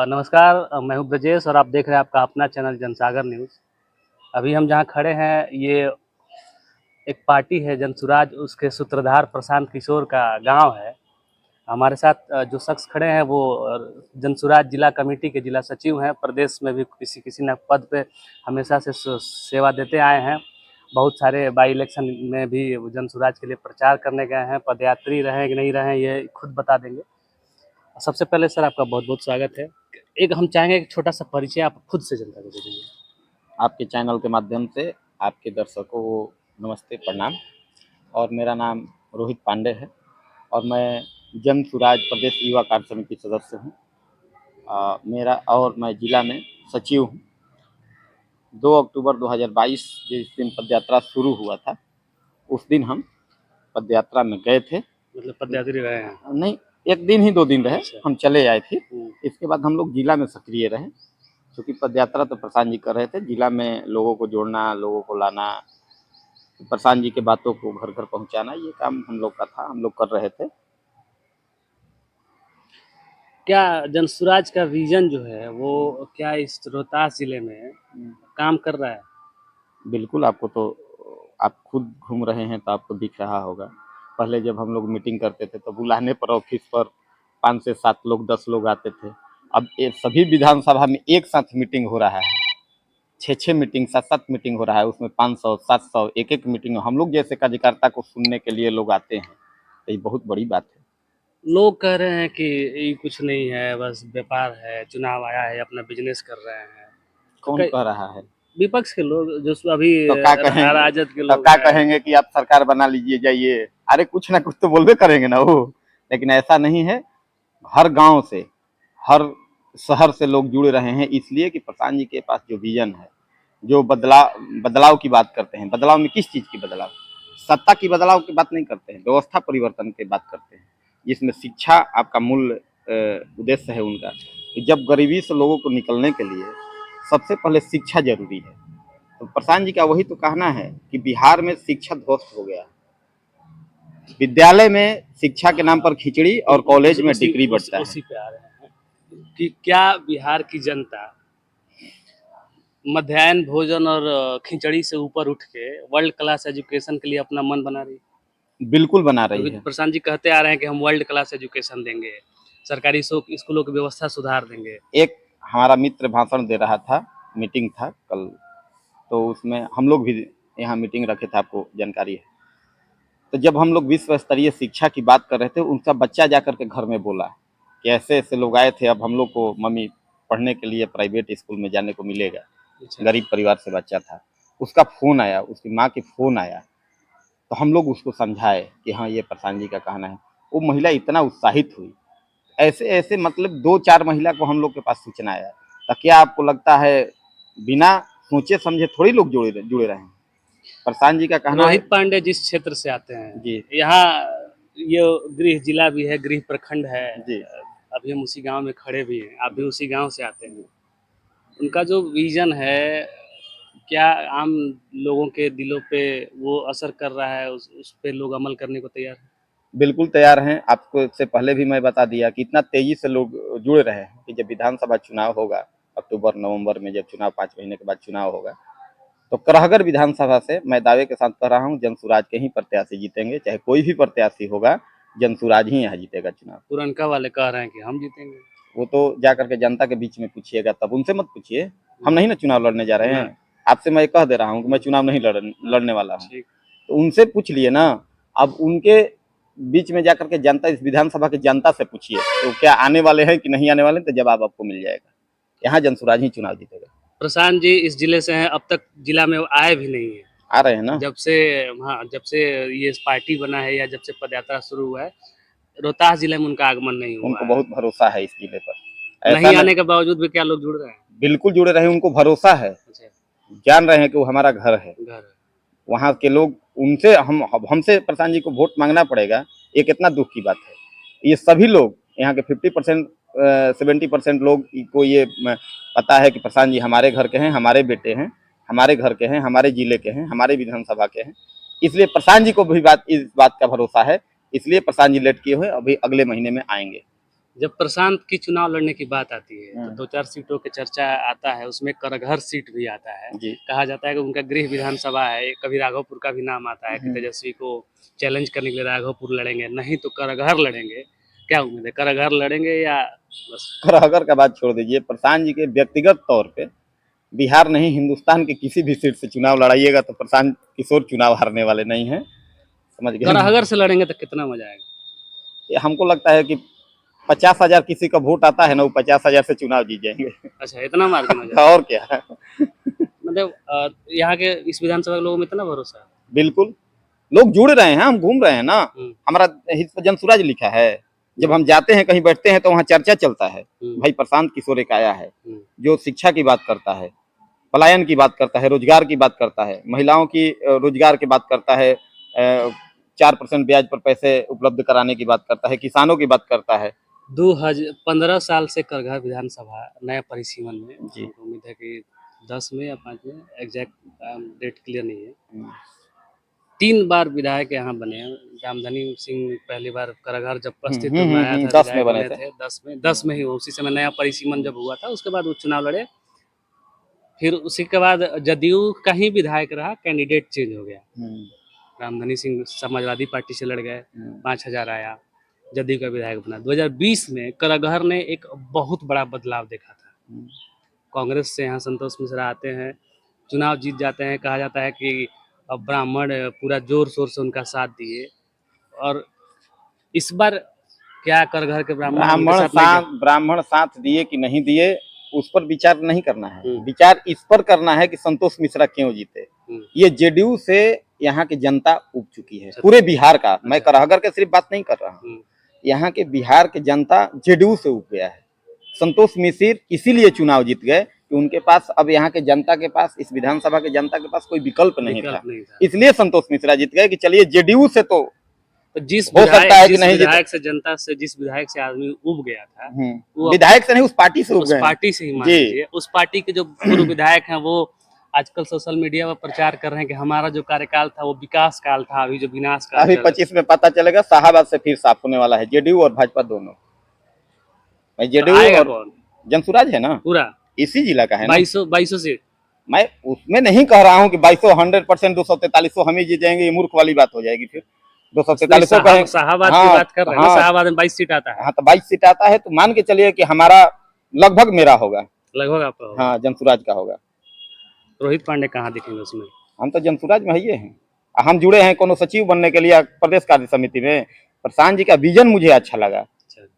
नमस्कार, मैं हूं ब्रजेश और आप देख रहे हैं आपका अपना चैनल जनसागर न्यूज़। अभी हम जहां खड़े हैं ये एक पार्टी है जनसुराज, उसके सूत्रधार प्रशांत किशोर का गांव है। हमारे साथ जो शख्स खड़े हैं वो जनसुराज जिला कमेटी के जिला सचिव हैं। प्रदेश में भी किसी न पद पे हमेशा से सेवा देते आए हैं। बहुत सारे बाई इलेक्शन में भी वो जनसुराज के लिए प्रचार करने गए हैं। पदयात्री रहे कि नहीं रहे ये खुद बता देंगे। सबसे पहले सर आपका बहुत-बहुत स्वागत है। एक हम चाहेंगे एक छोटा-सा परिचय आप खुद से जनता को दे दीजिए। आपके चैनल के माध्यम से आपके दर्शकों को नमस्ते, प्रणाम। और मेरा नाम रोहित पांडे है और मैं जनसुराज प्रदेश युवा कार्य समिति सदस्य हूँ। मैं जिला में सचिव हूँ। 2 अक्टूबर 2022 जिस दिन पदयात्रा शुरू हुआ था, उस दिन हम पदयात्रा में गए थे। मतलब पदयात्री रहे हैं? नहीं, 1 दिन ही 2 दिन रहे। अच्छा। हम चले आए थे। इसके बाद हम लोग जिला में सक्रिय रहे, क्योंकि पदयात्रा तो प्रशांत जी कर रहे थे। जिला में लोगों को जोड़ना, लोगों को लाना, प्रशांत जी के बातों को घर घर पहुंचाना, ये काम हम लोग का था, हम लोग कर रहे थे। क्या जनसुराज का विजन जो है वो क्या इस रोहतास जिले में काम कर रहा है? बिल्कुल, आपको तो आप खुद घूम रहे हैं तो आपको दिख रहा होगा। पहले जब हम लोग मीटिंग करते थे तो बुलाने पर ऑफिस पर 5 से 7 लोग, 10 लोग आते थे। अब ये सभी विधानसभा में एक साथ मीटिंग हो रहा है। 6-6 मीटिंग, 7-7 मीटिंग हो रहा है, उसमें 500, 700 एक-एक मीटिंग हम लोग जैसे कार्यकर्ता को सुनने के लिए लोग आते हैं, तो ये बहुत बड़ी बात है। लोग कह रहे हैं कि ये कुछ नहीं है, बस व्यापार है, चुनाव आया है, अपना बिजनेस कर रहे हैं। तो कौन कह रहा है? विपक्ष के लोग जो अभी तो क्या कहेंगे? राजद के तो लोग क्या हैं। कहेंगे कि आप सरकार बना लीजिए, जाइए। अरे कुछ ना कुछ तो बोलबे करेंगे ना वो, लेकिन ऐसा नहीं है। हर गांव से, हर शहर से लोग जुड़ रहे हैं, इसलिए कि प्रशांत जी के पास जो विजन है, जो बदलाव की बात करते हैं। बदलाव में किस चीज की बदलाव? सत्ता की बदलाव की बात नहीं करते हैं, व्यवस्था परिवर्तन की बात करते हैं, जिसमें शिक्षा आपका मूल उद्देश्य है उनका। कि जब गरीबी से लोगों को निकलने के लिए सबसे पहले शिक्षा जरूरी है। तो प्रशांत जी का वही तो कहना है कि बिहार में शिक्षा ध्वस्त हो गया। विद्यालय में शिक्षा के नाम पर खिचड़ी और कॉलेज में डिग्री बढ़ता है। उसी पे आ रहे हैं कि क्या बिहार की जनता मध्याह्न भोजन और खिचड़ी से ऊपर उठ के वर्ल्ड क्लास एजुकेशन के लिए अपना मन बना रही है? बिल्कुल बना रही क्योंकि है। प्रशांत जी कहते आ रहे हैं कि हम वर्ल्ड क्लास एजुकेशन देंगे, सरकारी स्कूलों की व्यवस्था सुधार देंगे। एक हमारा मित्र भाषण दे रहा था, मीटिंग था कल, तो उसमें हम लोग भी यहाँ मीटिंग रखे थे, आपको जानकारी है। तो जब हम लोग विश्व स्तरीय शिक्षा की बात कर रहे थे, उनका बच्चा जाकर के घर में बोला कि ऐसे ऐसे लोग आए थे, अब हम लोग को मम्मी पढ़ने के लिए प्राइवेट स्कूल में जाने को मिलेगा। गरीब परिवार से बच्चा था, उसका फोन आया, उसकी माँ के फोन आया, तो हम लोग उसको समझाए कि हाँ ये प्रशांत जी का कहना है। वो महिला इतना उत्साहित हुई। ऐसे ऐसे मतलब 2-4 महिला को हम लोग के पास सूचना आया। तो क्या आपको लगता है बिना सोचे समझे थोड़ी लोग जुड़े रहे हैं? प्रशांत जी का कहना है। रोहित पांडे जिस क्षेत्र से आते हैं, जी यहाँ ये गृह जिला भी है, गृह प्रखंड है। जी अभी हम उसी गांव में खड़े भी हैं, आप भी उसी गांव से आते हैं। उनका जो विजन है, क्या आम लोगों के दिलों पे वो असर कर रहा है, उस पे लोग अमल करने को तैयार हैं? बिल्कुल तैयार हैं। आपको इससे पहले भी मैं बता दिया कि इतना तेजी से लोग जुड़ रहे हैं कि जब विधानसभा चुनाव होगा अक्टूबर नवंबर में, जब चुनाव 5 महीने के बाद चुनाव होगा, तो करहगर विधानसभा से मैं दावे के साथ कह रहा हूँ जनसुराज के ही प्रत्याशी जीतेंगे। चाहे कोई भी प्रत्याशी होगा, जनसुराज ही यहाँ जीतेगा चुनाव। पुरनका वाले कह रहे हैं कि हम जीतेंगे। वो तो जा करके जनता के बीच में पूछिएगा, तब उनसे मत पूछिए। हम नहीं ना चुनाव लड़ने जा रहे हैं। आपसे मैं कह दे रहा हूँ कि मैं चुनाव नहीं लड़ने वाला हूँ, तो उनसे पूछ लिए ना। अब उनके बीच में जाकर के जनता, इस विधानसभा की जनता से पूछिए तो क्या आने वाले हैं कि नहीं आने वाले, तो जवाब आपको मिल जाएगा। यहाँ जनसुराज ही चुनाव जीतेगा। प्रशांत जी इस जिले से हैं, अब तक जिला में आए भी नहीं है। आ रहे हैं ना। जब से ये पार्टी बना है या जब से पदयात्रा शुरू हुआ है, रोहतास जिले में उनका आगमन नहीं हुआ उनको है। बहुत भरोसा है इस जिले पर। ऐसा नहीं आने के बावजूद भी क्या लोग जुड़ रहे हैं? बिल्कुल जुड़े रहे, उनको भरोसा है। अच्छा, जान रहे हैं कि वो हमारा घर है। घर वहाँ के लोग, उनसे हमसे प्रशांत जी को वोट मांगना पड़ेगा, ये कितना दुख की बात है। ये सभी लोग यहाँ के 50% 70% लोग को ये पता है कि प्रशांत जी हमारे घर के हैं, हमारे बेटे हैं, हमारे घर के हैं, हमारे जिले के हैं, हमारे विधानसभा के हैं। इसलिए प्रशांत जी को भी इस बात का भरोसा है। इसलिए प्रशांत जी लेट किए हुए अभी अगले महीने में आएंगे। जब प्रशांत की चुनाव लड़ने की बात आती है तो हम्म। 2-4 सीटों की चर्चा आता है, उसमें करगहर सीट भी आता है। जी। कहा जाता है कि उनका गृह विधानसभा है, कभी राघवपुर का भी नाम आता है कि हम्म। तेजस्वी को चैलेंज करने के लिए राघवपुर लड़ेंगे, नहीं तो करगहर लड़ेंगे। क्या उम्मीद है, करगहर लड़ेंगे या बस? खरहगर का बात छोड़ दीजिए, प्रशांत जी के व्यक्तिगत तौर पे बिहार नहीं हिंदुस्तान के किसी भी सीट से चुनाव लड़ाइएगा तो प्रशांत किशोर चुनाव हारने वाले नहीं हैं, समझ गए ना? करगहर से लड़ेंगे तो कितना मजा आएगा? ये हमको लगता है कि 50,000 किसी का वोट आता है ना, वो 50,000 से चुनाव जीत जाएंगे। अच्छा, इतना मार्जिन हो जाएगा? और क्या। मतलब यहाँ के इस विधानसभा के लोगों में इतना भरोसा है? बिल्कुल, लोग जुड़ रहे हैं, हम घूम रहे हैं ना। हम्म, हमारा हित पर जनसुराज लिखा है, जब हम जाते हैं कहीं बैठते हैं तो वहाँ चर्चा चलता है, भाई प्रशांत किशोर एक आया है जो शिक्षा की बात करता है, पलायन की बात करता है, रोजगार की बात करता है, महिलाओं की रोजगार की बात करता है, 4% ब्याज पर पैसे उपलब्ध कराने की बात करता है, किसानों की बात करता है। 15 साल से करगहर विधानसभा नया परिसीमन में, जी। हमको उम्मीद है कि 10 में या 5 में, एग्जैक्ट डेट क्लियर नहीं है। 3 बार विधायक यहाँ बने हैं। रामधनी सिंह पहली बार करगहर जब अस्तित्व में आया था 10 में विधायक बने बने थे। थे, 10 में ही उसी समय नया परिसीमन जब हुआ था, उसके बाद वो चुनाव लड़े। फिर उसी के बाद जदयू का ही विधायक रहा, कैंडिडेट चेंज हो गया। रामधनी सिंह समाजवादी पार्टी से लड़ गए, 5,000 आया, जदयू का विधायक बना। 2020 में करगहर ने एक बहुत बड़ा बदलाव देखा था। कांग्रेस से यहाँ संतोष मिश्रा आते हैं, चुनाव जीत जाते हैं। कहा जाता है कि अब ब्राह्मण पूरा जोर शोर से उनका साथ दिए, और इस बार क्या करगहर के ब्राह्मण उनके साथ नहीं गए? ब्राह्मण साथ दिए कि नहीं दिए उस पर विचार नहीं करना है, हम्म। विचार इस पर करना है कि संतोष मिश्रा क्यों जीते। ये जेडीयू से यहाँ की जनता उब चुकी है, पूरे बिहार का, मैं करहगर के सिर्फ बात नहीं कर रहा हूँ, यहाँ के बिहार की जनता जेडीयू से उब गया है। संतोष मिश्र इसीलिए चुनाव जीत गए कि उनके पास अब यहाँ के जनता के पास, इस विधानसभा के जनता के पास कोई विकल्प नहीं था, इसलिए संतोष मिश्रा जीत गए कि चलिए जेडीयू से तो जिस हो सकता है कि नहीं विधायक से जनता से, जिस विधायक से आदमी उब गया था, वो विधायक से नहीं, उस पार्टी से उब गए, उस पार्टी से ही मान लीजिए। उस पार्टी के जो पूर्व विधायक हैं वो आजकल सोशल मीडिया पर प्रचार कर रहे हैं कि हमारा जो कार्यकाल था वो विकास काल था, अभी जो विनाश काल। अभी 25 में पता चलेगा, शाहबाद से फिर साफ होने वाला है, जेडीयू और भाजपा दोनों। जेडीयू और कौन? जनसुराज है ना, पूरा इसी जिला का है ना। 2200 सीट। मैं उसमें नहीं कह रहा हूँ कि 2200 100% 243 हम ही जीत जाएंगे, ये मूर्ख वाली बात हो जाएगी। फिर 243 शाहबाद की बात कर रहे हैं ना, शाहबाद में 22 सीट आता है। हाँ, तो 22 सीट आता है, तो मान के चलिए कि हमारा लगभग मेरा होगा, लगभग आपका होगा। हाँ, जनसुराज का होगा। रोहित पांडे कहाँ दिखेंगे उसमें? हम तो जनसुराज में ही हैं, हम जुड़े हैं कोनो सचिव बनने के लिए प्रदेश कार्य समिति में। प्रशांत जी का विजन मुझे अच्छा लगा,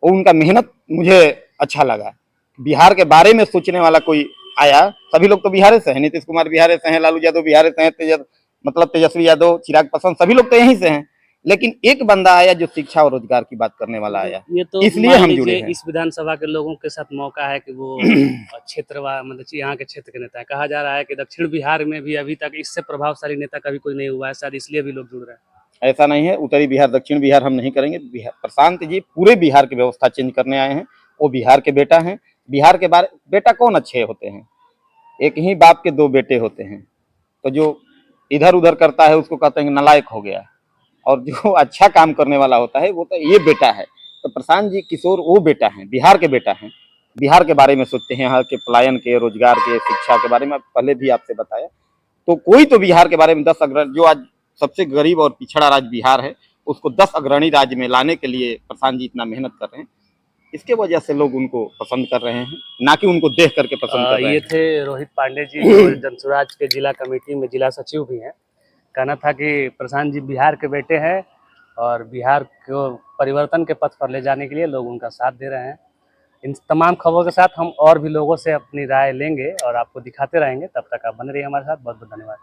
उनका मेहनत मुझे अच्छा लगा। बिहार के बारे में सोचने वाला कोई आया, सभी लोग तो बिहार से हैं, नीतीश कुमार बिहार से हैं, लालू यादव बिहार से हैं, मतलब तेजस्वी यादव, चिराग पासवान, सभी लोग तो यहीं से हैं, लेकिन एक बंदा आया जो शिक्षा और रोजगार की बात करने वाला आया, ये तो इसलिए हम जुड़े हैं। इस विधानसभा के लोगों के साथ मौका है कि वो क्षेत्र मतलब यहाँ के क्षेत्र के नेता है। कहा जा रहा है कि दक्षिण बिहार में भी अभी तक इससे प्रभावशाली नेता कभी कोई नहीं हुआ है, शायद इसलिए भी लोग जुड़ रहे हैं। ऐसा नहीं है, उत्तरी बिहार दक्षिण बिहार हम नहीं करेंगे। प्रशांत जी पूरे बिहार की व्यवस्था चेंज करने आए हैं, वो बिहार के बेटा हैं। बिहार के बारे बेटा कौन अच्छे होते हैं, एक ही बाप के 2 बेटे होते हैं, तो जो इधर उधर करता है उसको कहते हैं नालायक हो गया, और जो अच्छा काम करने वाला होता है वो तो ये बेटा है। तो प्रशांत जी किशोर वो बेटा है, बिहार के बेटा हैं, बिहार के बारे में सोचते हैं, यहाँ के पलायन के, रोजगार के, शिक्षा के बारे में पहले भी आपसे बताया। तो कोई तो बिहार के बारे में 10 अग्रणी, जो आज सबसे गरीब और पिछड़ा राज्य बिहार है, उसको 10 अग्रणी राज्य में लाने के लिए प्रशांत जी इतना मेहनत कर रहे हैं, इसके वजह से लोग उनको पसंद कर रहे हैं, ना कि उनको देख करके पसंद कर रहे हैं। ये थे रोहित पांडे जी, जो जनसुराज के जिला कमेटी में जिला सचिव भी हैं। कहना था कि प्रशांत जी बिहार के बेटे हैं और बिहार को परिवर्तन के पथ पर ले जाने के लिए लोग उनका साथ दे रहे हैं। इन तमाम खबरों के साथ हम और भी लोगों से अपनी राय लेंगे और आपको दिखाते रहेंगे। तब तक आप बने रहिए हमारे साथ। बहुत बहुत धन्यवाद।